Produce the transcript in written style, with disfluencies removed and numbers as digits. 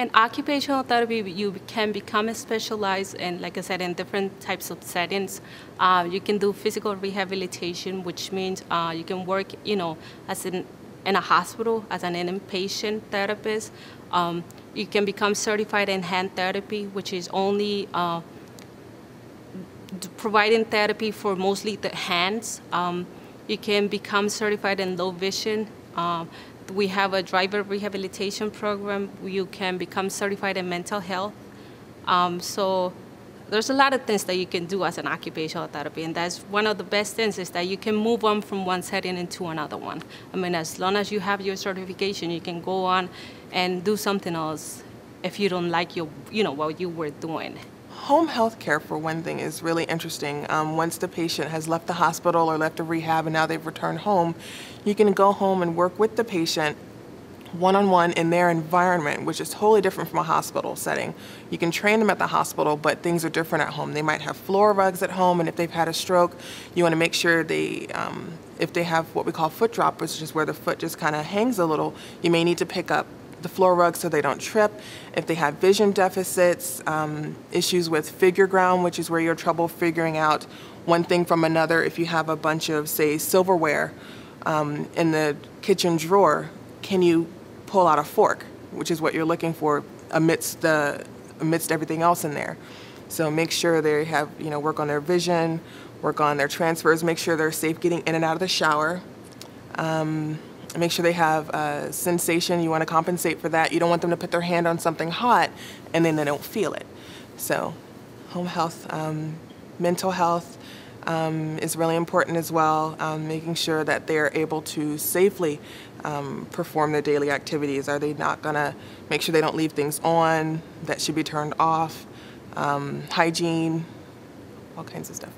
In occupational therapy, you can become specialized in, like I said, in different types of settings. You can do physical rehabilitation, which means you can work, as in a hospital as an inpatient therapist. You can become certified in hand therapy, which is only providing therapy for mostly the hands. You can become certified in low vision. We have a driver rehabilitation program. You can become certified in mental health. So there's a lot of things that you can do as an occupational therapy, and that's one of the best things is that you can move on from one setting into another one. I mean, as long as you have your certification, you can go on and do something else if you don't like what you were doing. Home health care, for one thing, is really interesting. Once the patient has left the hospital or left a rehab and now they've returned home, you can go home and work with the patient one-on-one in their environment, which is totally different from a hospital setting. You can train them at the hospital, but things are different at home. They might have floor rugs at home, and if they've had a stroke, you want to make sure if they have what we call foot drop, which is where the foot just kind of hangs a little, you may need to pick up the floor rug so they don't trip. If they have vision deficits, issues with figure ground, which is where you're trouble figuring out one thing from another. If you have a bunch of, say, silverware in the kitchen drawer, can you pull out a fork, which is what you're looking for amidst everything else in there. So make sure they have, work on their vision, work on their transfers, make sure they're safe getting in and out of the shower. Make sure they have a sensation. You want to compensate for that. You don't want them to put their hand on something hot and then they don't feel it. So home health, mental health is really important as well, making sure that they're able to safely perform their daily activities. Are they not going to make sure they don't leave things on that should be turned off? Hygiene, all kinds of stuff.